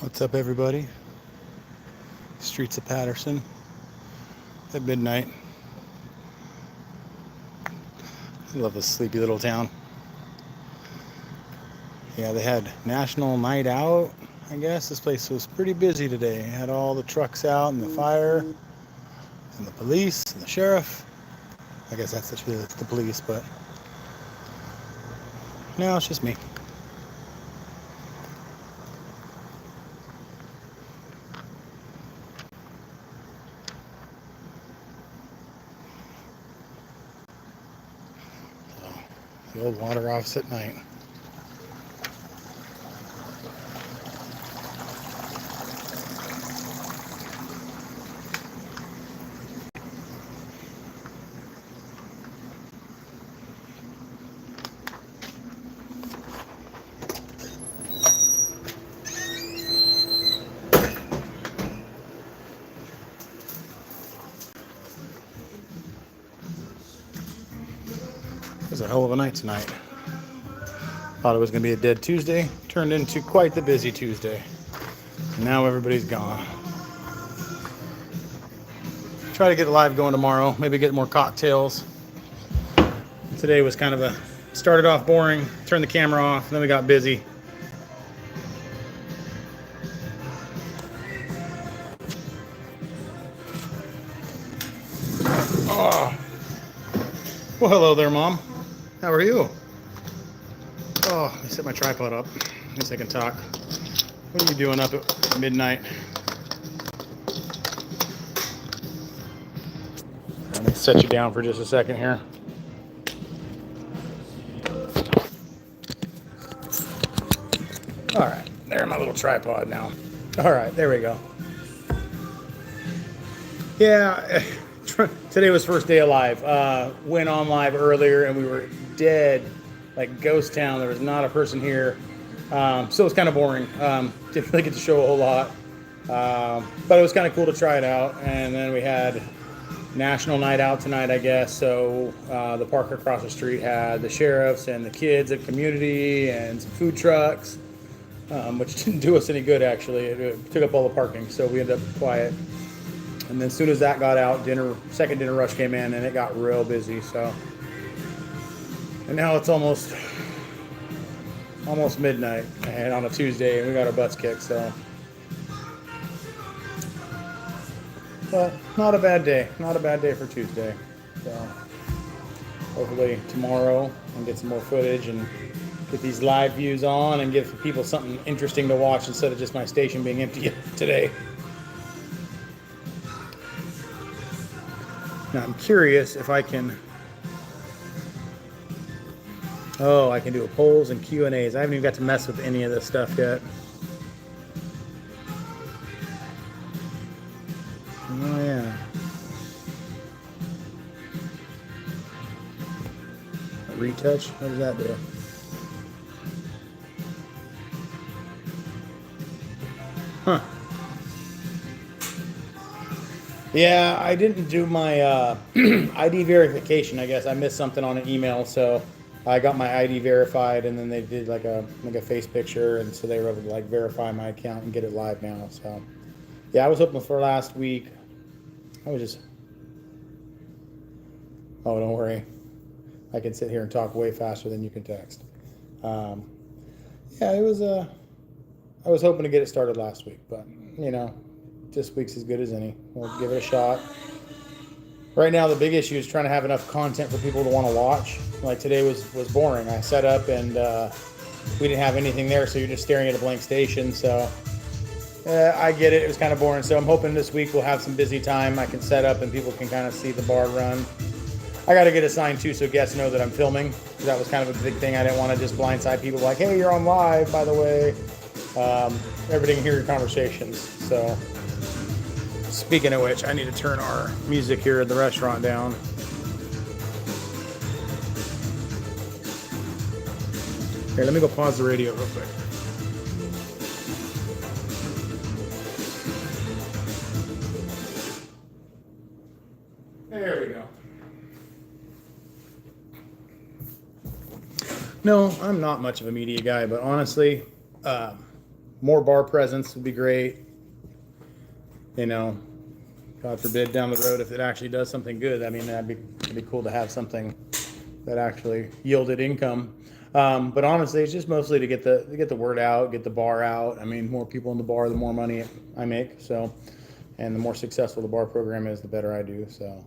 What's up, everybody? Streets of Patterson at midnight. I love this sleepy little town. Yeah, they had National Night Out, I guess. This place was pretty busy today. Had all the trucks out and the fire and the police and the sheriff. I guess that's the police, but no, it's just me. So, the old water office at night. It was a hell of a night tonight. Thought it was going to be a dead Tuesday. Turned into quite the busy Tuesday. And now everybody's gone. Try to get live going tomorrow. Maybe get more cocktails. Today was kind of started off boring. Turned the camera off. Then we got busy. Oh. Well, hello there, Mom. How are you? Oh, let me set my tripod up. At least I can talk. What are you doing up at midnight? Let me set you down for just a second here. All right, there's my little tripod now. All right, there we go. Yeah, today was first day of live. Went on live earlier and we were dead, like ghost town. There was not a person here. So it was kind of boring. Didn't really get to show a whole lot. But it was kind of cool to try it out. And then we had National Night Out tonight, I guess. So the park across the street had the sheriffs and the kids at community and some food trucks, which didn't do us any good, actually. It took up all the parking, so we ended up quiet. And then as soon as that got out, second dinner rush came in, and it got real busy. So, and now it's almost midnight, and on a Tuesday, and we got our butts kicked. So, but not a bad day. Not a bad day for Tuesday. So, hopefully tomorrow and get some more footage and get these live views on and give people something interesting to watch instead of just my station being empty today. Now I'm curious if I can. Oh, I can do a polls and Q&As. I haven't even got to mess with any of this stuff yet. Oh yeah. A retouch? What does that do? Huh. Yeah, I didn't do my ID verification. I guess I missed something on an email, so I got my ID verified, and then they did like a face picture, and so they were able to like verify my account and get it live now. So yeah, I was hoping for last week. I was just, oh, don't worry, I can sit here and talk way faster than you can text. Yeah, it was I was hoping to get it started last week, but you know, this week's as good as any. We'll give it a shot. Right now, the big issue is trying to have enough content for people to want to watch. Like today was boring. I set up and we didn't have anything there, so you're just staring at a blank station. So I get it. It was kind of boring. So I'm hoping this week we'll have some busy time. I can set up and people can kind of see the bar run. I got to get a sign too, so guests know that I'm filming. That was kind of a big thing. I didn't want to just blindside people like, hey, you're on live, by the way. Everybody can hear your conversations. So speaking of which, I need to turn our music here at the restaurant down. Here, let me go pause the radio real quick. There we go. No, I'm not much of a media guy, but honestly, more bar presence would be great. You know, God forbid down the road if it actually does something good. I mean, it'd be cool to have something that actually yielded income. But honestly, it's just mostly to get the word out, get the bar out. I mean, more people in the bar, the more money I make. So, and the more successful the bar program is, the better I do. So,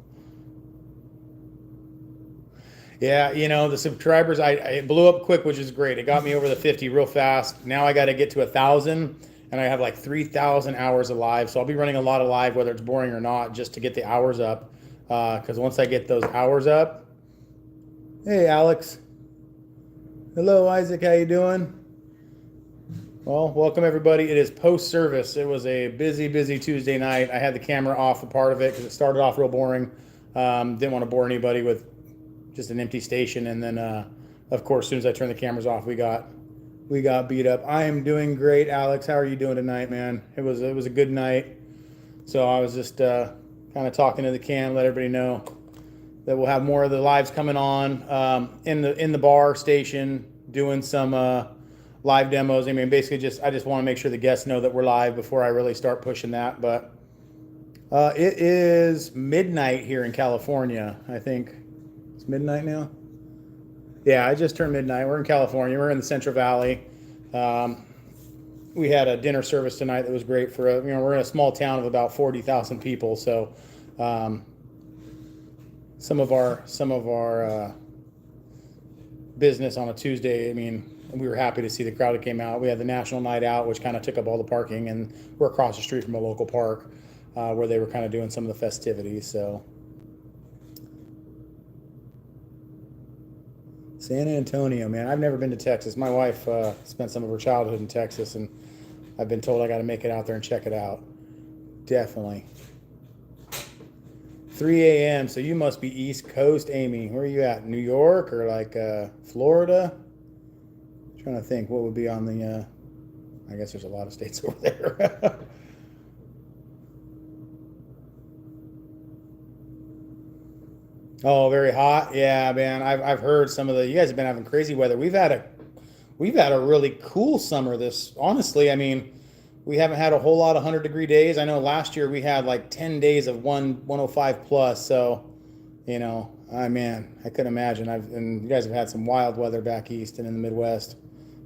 yeah, you know, the subscribers, it blew up quick, which is great. It got me over the 50 real fast. Now I got to get to 1,000, and I have like 3,000 hours of live. So I'll be running a lot of live, whether it's boring or not, just to get the hours up. Because once I get those hours up, hey, Alex. Hello, Isaac. How you doing? Well, welcome everybody. It is post service. It was a busy Tuesday night. I had the camera off a part of it because it started off real boring. Didn't want to bore anybody with just an empty station, and then of course, as soon as I turned the cameras off, we got beat up. I am doing great, Alex. How are you doing tonight, man? It was a good night. So I was just kind of talking to the cam, let everybody know that we'll have more of the lives coming on in the bar station, doing some live demos. I mean, basically I just want to make sure the guests know that we're live before I really start pushing that. But it is midnight here in California, I think. It's midnight now? Yeah, I just turned midnight. We're in California. We're in the Central Valley. We had a dinner service tonight that was great for, we're in a small town of about 40,000 people. So some of our business on a Tuesday, I mean, we were happy to see the crowd that came out. We had the National Night Out, which kind of took up all the parking, and we're across the street from a local park where they were kind of doing some of the festivities. So San Antonio, man. I've never been to Texas. My wife spent some of her childhood in Texas, and I've been told I got to make it out there and check it out. Definitely. 3 a.m. So you must be East Coast, Amy. Where are you at? New York or like Florida? I'm trying to think what would be on the. I guess there's a lot of states over there. Oh, very hot. Yeah, man. I've heard some of you guys have been having crazy weather. We've had a really cool summer this. Honestly, I mean, we haven't had a whole lot of 100-degree days. I know last year we had like 10 days of 105 plus. So, man, I couldn't imagine. And you guys have had some wild weather back east and in the Midwest.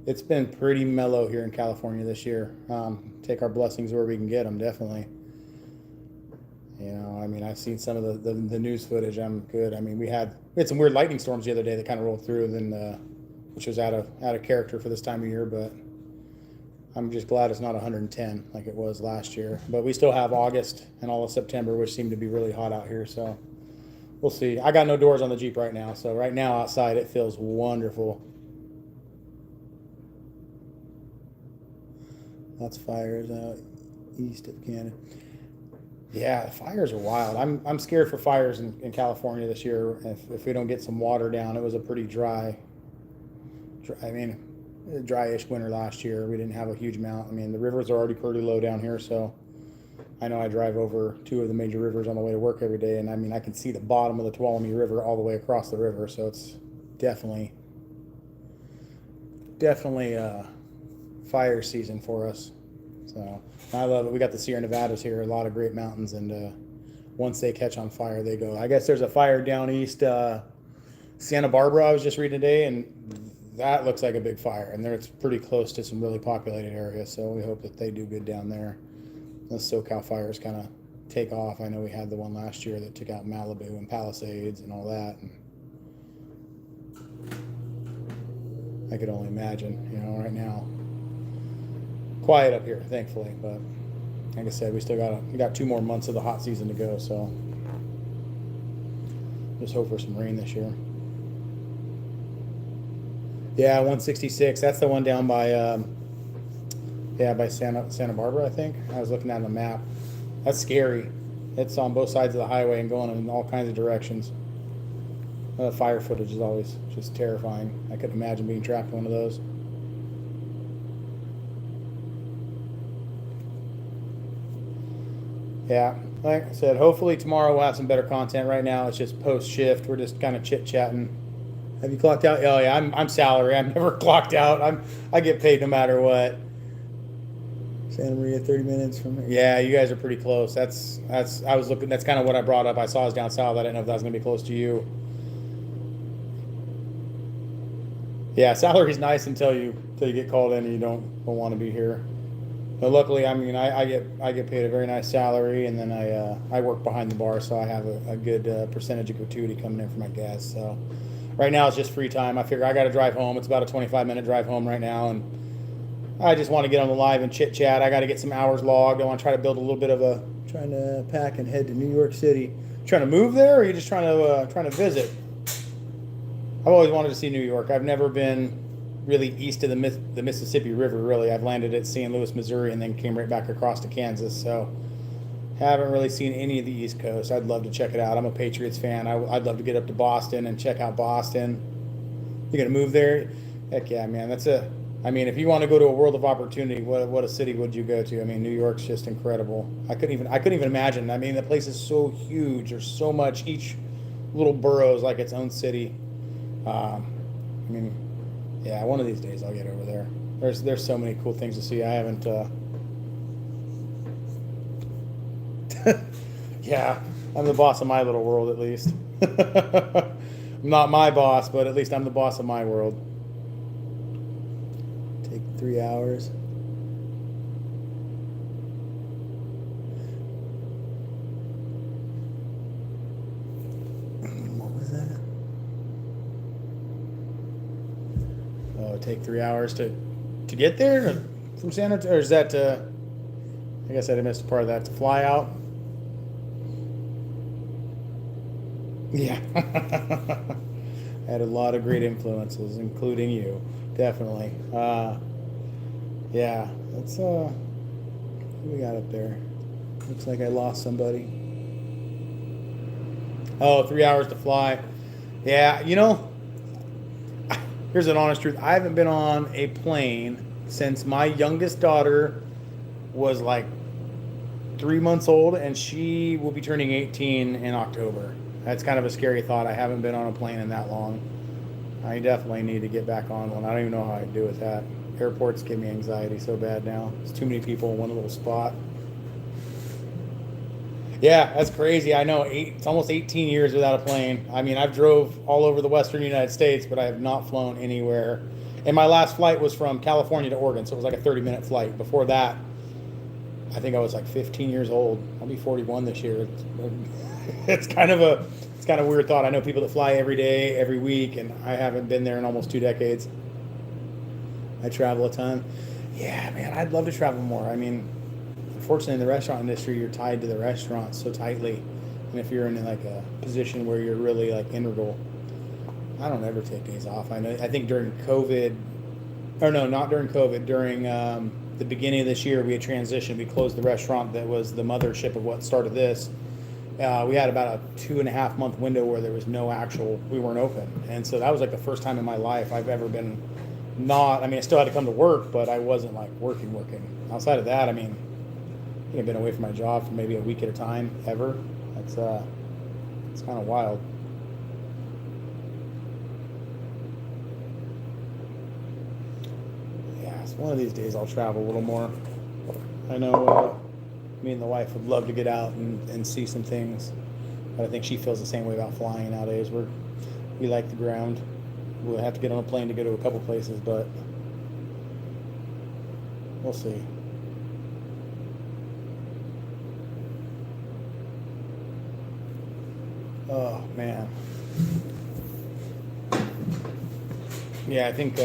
It's been pretty mellow here in California this year. Take our blessings where we can get them, definitely. I mean, I've seen some of the news footage. I'm good. I mean, we had some weird lightning storms the other day that kind of rolled through, which was out of character for this time of year. But I'm just glad it's not 110 like it was last year. But we still have August and all of September, which seem to be really hot out here. So we'll see. I got no doors on the Jeep right now, so right now outside it feels wonderful. Lots of fires out east of Canada. Yeah, fires are wild. I'm scared for fires in California this year. If we don't get some water down, it was a pretty dryish winter last year. We didn't have a huge amount. I mean, the rivers are already pretty low down here, so I know I drive over two of the major rivers on the way to work every day, and I mean, I can see the bottom of the Tuolumne River all the way across the river, so it's definitely fire season for us. So I love it. We got the Sierra Nevadas here, a lot of great mountains, and once they catch on fire, they go. I guess there's a fire down east, Santa Barbara, I was just reading today, and that looks like a big fire, and it's pretty close to some really populated areas, so we hope that they do good down there. The SoCal fires kind of take off. I know we had the one last year that took out Malibu and Palisades and all that, and I could only imagine, right now. Quiet up here, thankfully, but like I said, we got 2 more months of the hot season to go, so just hope for some rain this year. Yeah, 166. That's the one down by by Santa Barbara, I think. I was looking at the map. That's scary. It's on both sides of the highway and going in all kinds of directions. Fire footage is always just terrifying. I couldn't imagine being trapped in one of those. Yeah, like I said, hopefully tomorrow we'll have some better content. Right now it's just post shift. We're just kind of chit chatting. Have you clocked out? Oh yeah, I'm salary. I'm never clocked out. I get paid no matter what. Santa Maria, 30 minutes from here. Yeah, you guys are pretty close. I was looking. That's kind of what I brought up. I saw us down south. I didn't know if that was gonna be close to you. Yeah, salary's nice until you get called in and you don't want to be here. But luckily, I mean, I get paid a very nice salary, and then I work behind the bar, so I have a good percentage of gratuity coming in for my gas. So right now it's just free time. I figure I got to drive home. It's about a 25-minute drive home right now, and I just want to get on the live and chit chat. I got to get some hours logged. I want to try to build a little bit of a trying to pack and head to New York City. Trying to move there, or are you just trying to visit? I've always wanted to see New York. I've never been really east of the Mississippi River, really. I've landed at St. Louis, Missouri, and then came right back across to Kansas. So haven't really seen any of the East Coast. I'd love to check it out. I'm a Patriots fan. I'd love to get up to Boston and check out Boston. You're going to move there? Heck yeah, man. I mean, if you want to go to a world of opportunity, what a city would you go to? I mean, New York's just incredible. I couldn't even imagine. I mean, the place is so huge. There's so much. Each little borough is like its own city. I mean, yeah, one of these days I'll get over there. There's so many cool things to see. I haven't. Yeah, I'm the boss of my little world at least. I'm not my boss, but at least I'm the boss of my world. Take 3 hours. What was that? Oh, take 3 hours to get there from San Antonio, or is that I guess I missed a part of that, to fly out? Yeah. I had a lot of great influences, including you, definitely. Yeah, that's what we got up there. Looks like I lost somebody. Oh, 3 hours to fly. Yeah, here's an honest truth. I haven't been on a plane since my youngest daughter was like 3 months old, and she will be turning 18 in October. That's kind of a scary thought. I haven't been on a plane in that long. I definitely need to get back on one. I don't even know how I'd do with that. Airports give me anxiety so bad now. It's too many people in one little spot. Yeah, that's crazy. I know. It's almost 18 years without a plane. I mean, I've drove all over the western United States, but I have not flown anywhere. And my last flight was from California to Oregon, so it was like a 30-minute flight. Before that, I think I was like 15 years old. I'll be 41 this year. It's kind of a weird thought. I know people that fly every day, every week, and I haven't been there in almost 2 decades. I travel a ton. Yeah, man, I'd love to travel more. I mean, unfortunately, in the restaurant industry, you're tied to the restaurant so tightly, and if you're in like a position where you're really like integral, I don't ever take days off. I think during COVID, or no, not during COVID, during the beginning of this year, we had transitioned. We closed the restaurant that was the mothership of what started this. We had about a 2.5 month window where there was we weren't open. And so that was like the first time in my life I've ever been I still had to come to work, but I wasn't like working. Outside of that, I think I've been away from my job for maybe a week at a time, ever. It's kind of wild. Yeah, so one of these days I'll travel a little more. I know me and the wife would love to get out and see some things, but I think she feels the same way about flying nowadays. We like the ground. We'll have to get on a plane to go to a couple places, but we'll see. Oh man. Yeah, I think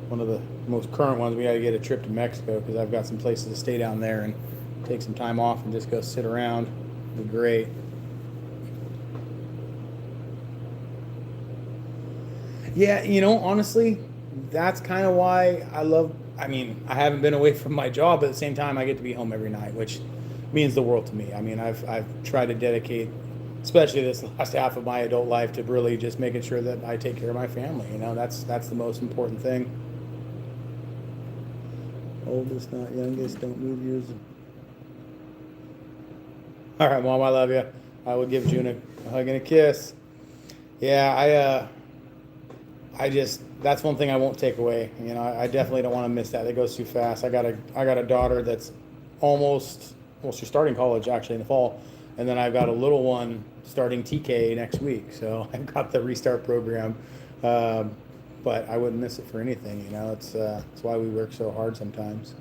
one of the most current ones, we got to get a trip to Mexico, because I've got some places to stay down there and take some time off and just go sit around. It'd be great. Yeah, honestly, that's kind of why I haven't been away from my job, but at the same time, I get to be home every night, which means the world to me. I mean, I've tried to dedicate, especially this last half of my adult life, to really just making sure that I take care of my family. That's the most important thing. Oldest, not youngest, don't move yours. All right, Mom, I love you. I will give June a hug and a kiss. Yeah, that's one thing I won't take away. You know, I definitely don't want to miss that. It goes too fast. I got a daughter that's almost, well, she's starting college actually in the fall, and then I've got a little one starting TK next week. So I've got the restart program, but I wouldn't miss it for anything. You know, it's why we work so hard sometimes.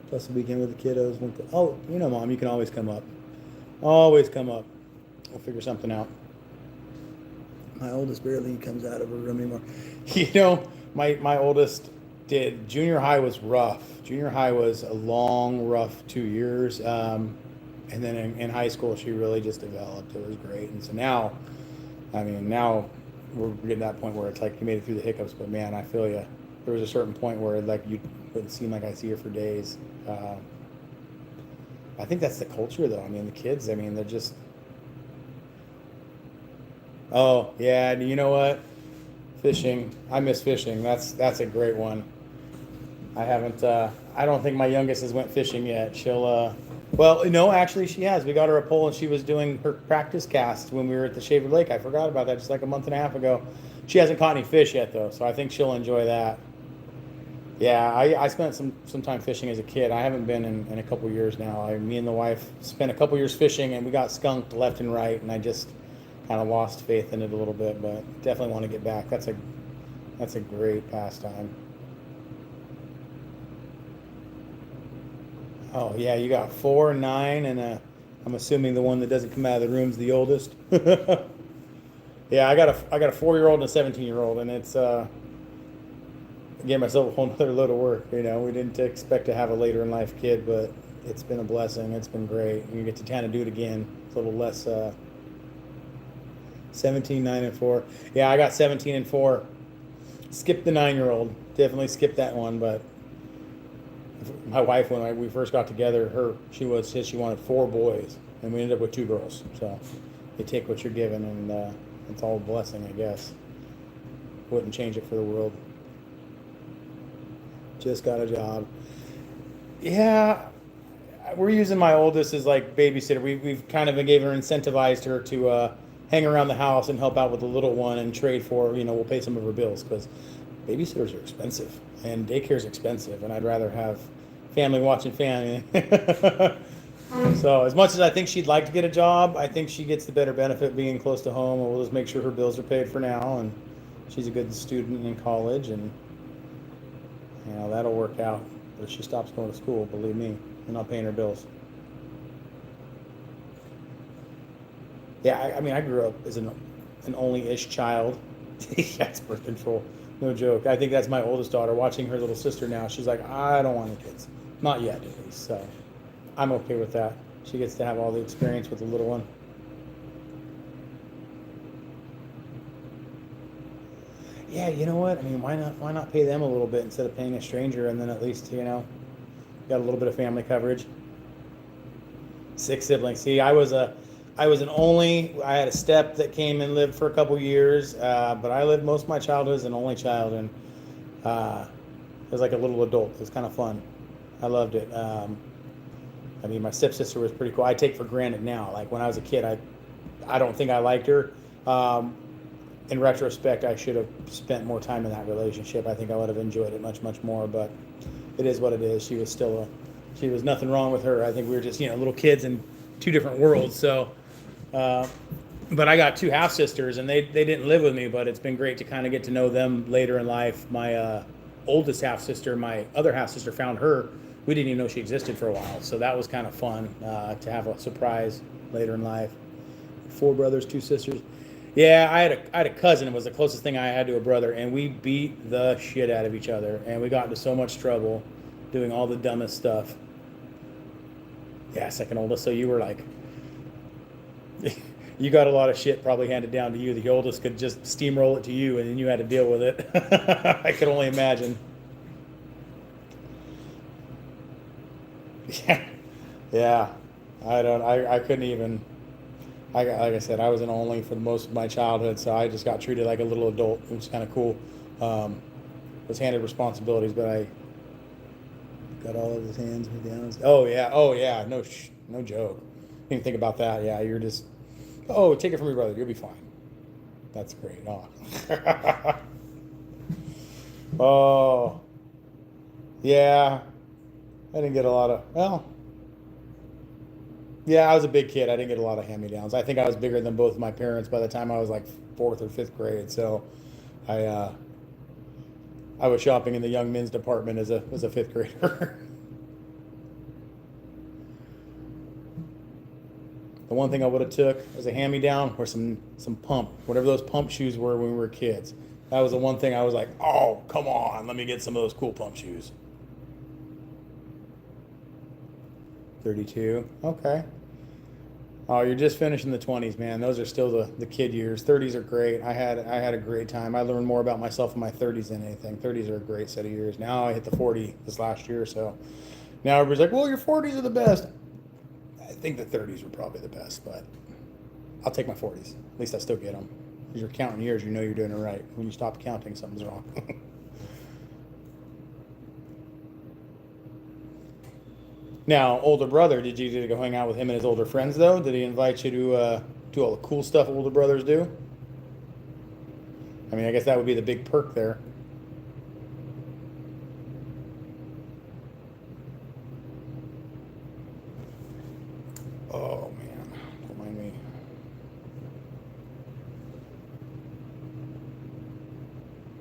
Plus the weekend with the kiddos. Oh, you know, Mom, you can always come up. Always come up. We'll figure something out. My oldest barely comes out of her room anymore. You know, my oldest did. Junior high was rough. Junior high was a long, rough 2 years. And then in high school, she really just developed. It was great. And so now, I mean, now we're getting to that point where it's like you made it through the hiccups, but man, I feel you. There was a certain point where like you wouldn't seem like I see her for days. I think that's the culture, though. I mean, the kids. I mean, they're just. Oh yeah, you know what? Fishing. I miss fishing. That's a great one. I haven't. I don't think my youngest has went fishing yet. She'll. Well, no, actually, she has. We got her a pole, and she was doing her practice cast when we were at the Shaver Lake. I forgot about that just like a month and a half ago. She hasn't caught any fish yet, though, so I think she'll enjoy that. Yeah, I spent some time fishing as a kid. I haven't been in a couple years now. Me and the wife spent a couple years fishing, and we got skunked left and right, and I just kind of lost faith in it a little bit, but definitely want to get back. That's a great pastime. Oh yeah, you got 4, 9, and I'm assuming the one that doesn't come out of the room's the oldest. Yeah, I got a 4-year-old and a 17-year-old, and it's gave myself a whole other load of work. You know, we didn't expect to have a later in life kid, but it's been a blessing. It's been great. And you get to kind of do it again. It's a little less. 17, 9, and 4. Yeah, I got 17 and 4. Skip the 9-year-old. Definitely skip that one. But my wife, when we first got together, she said she wanted 4 boys, and we ended up with 2 girls. So you take what you're given, and it's all a blessing, I guess. Wouldn't change it for the world. Just got a job. Yeah, we're using my oldest as like babysitter. We've kind of gave her incentivized her to hang around the house and help out with the little one and trade for, we'll pay some of her bills because babysitters are expensive and daycare is expensive, and I'd rather have family watching family. So as much as I think she'd like to get a job, I think she gets the better benefit being close to home, and we'll just make sure her bills are paid for now, and she's a good student in college, and that'll work out. But if she stops going to school, believe me, we're not paying her bills. Yeah, I mean, I grew up as an only-ish child. That's birth control. No joke. I think that's my oldest daughter. Watching her little sister now, she's like, I don't want any kids. Not yet, at least. So I'm okay with that. She gets to have all the experience with the little one. Yeah, you know what? I mean, why not pay them a little bit instead of paying a stranger, and then at least, got a little bit of family coverage. 6 siblings. See, I was an only. I had a step that came and lived for a couple years, but I lived most of my childhood as an only child, and it was like a little adult. It was kind of fun. I loved it. I mean, my stepsister was pretty cool. I take for granted now. Like when I was a kid, I don't think I liked her. In retrospect, I should have spent more time in that relationship. I think I would have enjoyed it much, much more. But it is what it is. She was nothing wrong with her. I think we were just little kids in 2 different worlds. So. But I got 2 half sisters, and they didn't live with me, but it's been great to kind of get to know them later in life. My oldest half sister, my other half sister, found her. We didn't even know she existed for a while, so that was kind of fun to have a surprise later in life. 4 brothers, 2 sisters. Yeah, I had a cousin. It was the closest thing I had to a brother, and we beat the shit out of each other, and we got into so much trouble doing all the dumbest stuff. Yeah, second oldest. So you were like. You got a lot of shit probably handed down to you. The oldest could just steamroll it to you, and then you had to deal with it. I could only imagine. Yeah. I couldn't even. Like I said, I was an only for most of my childhood, so I just got treated like a little adult. It was kind of cool. Was handed responsibilities, but I got all of his hands me down. Oh yeah. No joke. You can think about that. Yeah, you're just, take it from your brother. You'll be fine. That's great. Oh. Oh, yeah. I didn't get a lot of, well, yeah, I was a big kid. I didn't get a lot of hand-me-downs. I think I was bigger than both my parents by the time I was like fourth or fifth grade. So I uh, I was shopping in the young men's department as a fifth grader. The one thing I would have took as a hand-me-down were some pump, whatever those pump shoes were when we were kids. That was the one thing I was like, oh, come on, let me get some of those cool pump shoes. 32. Okay. Oh, you're just finishing the 20s, man. Those are still the kid years. 30s are great. I had a great time. I learned more about myself in my 30s than anything. 30s are a great set of years. Now I hit the 40 this last year, so now everybody's like, "Well, your 40s are the best." I think the 30s were probably the best, but I'll take my 40s. At least I still get them. Because you're counting years, you know you're doing it right. When you stop counting, something's wrong. Now, older brother, did you get to go hang out with him and his older friends though? Did he invite you to do all the cool stuff older brothers do? I mean, I guess that would be the big perk there. Oh man, don't mind me.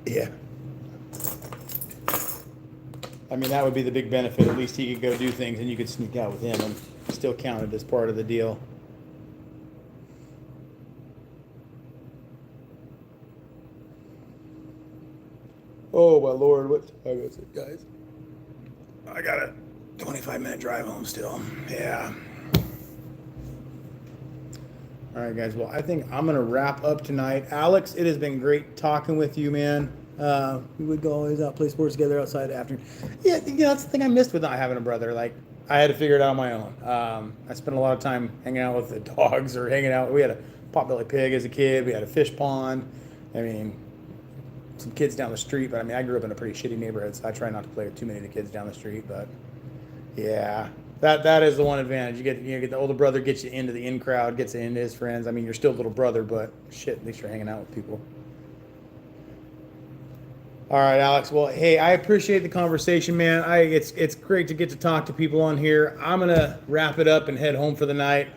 Yeah. I mean, that would be the big benefit. At least he could go do things and you could sneak out with him and still count it as part of the deal. Oh my lord, what time is it, guys? I got a 25-minute drive home still. Yeah. All right, guys. Well, I think I'm gonna wrap up tonight. Alex, it has been great talking with you, man. We would go always out play sports together outside after. Yeah, that's the thing I missed with not having a brother. Like I had to figure it out on my own. I spent a lot of time hanging out with the dogs or hanging out. We had a potbelly pig as a kid. We had a fish pond. I mean, some kids down the street. But I mean, I grew up in a pretty shitty neighborhood, so I try not to play with too many of the kids down the street. But yeah, that is the one advantage. You get the older brother gets you into the in crowd, gets you into his friends. I mean, you're still a little brother, but shit, at least you're hanging out with people. All right, Alex. Well, hey, I appreciate the conversation, man. It's great to get to talk to people on here. I'm gonna wrap it up and head home for the night.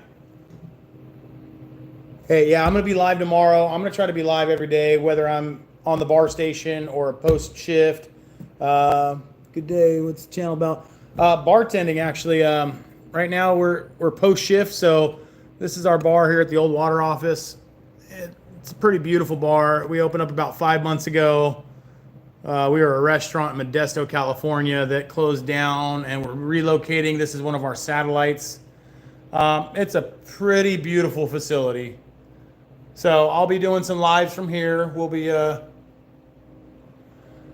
Hey, yeah, I'm gonna be live tomorrow. I'm gonna try to be live every day, whether I'm on the bar station or post shift. Good day. What's the channel about? Bartending, actually. Right now we're post shift, so this is our bar here at the old water office. It's a pretty beautiful bar. We opened up about 5 months ago. We were a restaurant in Modesto, California that closed down, and we're relocating. This is one of our satellites. It's a pretty beautiful facility. So I'll be doing some lives from here. We'll be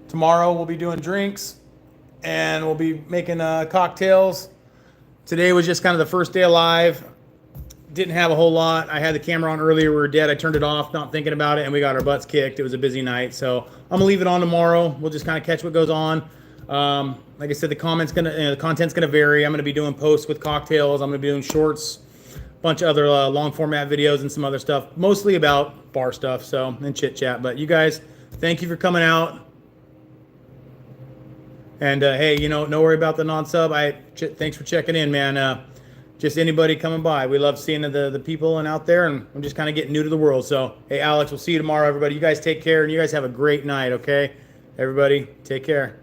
tomorrow. We'll be doing drinks, and we'll be making cocktails. Today was just kind of the first day alive. Didn't have a whole lot. I had the camera on earlier. We were dead. I turned it off, not thinking about it, and we got our butts kicked. It was a busy night, so I'm gonna leave it on tomorrow. We'll just kind of catch what goes on. Like I said, the content's gonna vary. I'm gonna be doing posts with cocktails. I'm gonna be doing shorts, a bunch of other long format videos, and some other stuff, mostly about bar stuff. So and chit chat. But you guys, thank you for coming out. And hey, no worry about the non-sub. Thanks for checking in, man. Just anybody coming by. We love seeing the people and out there, and I'm just kind of getting new to the world. So, hey, Alex, we'll see you tomorrow, everybody. You guys take care, and you guys have a great night, okay? Everybody, take care.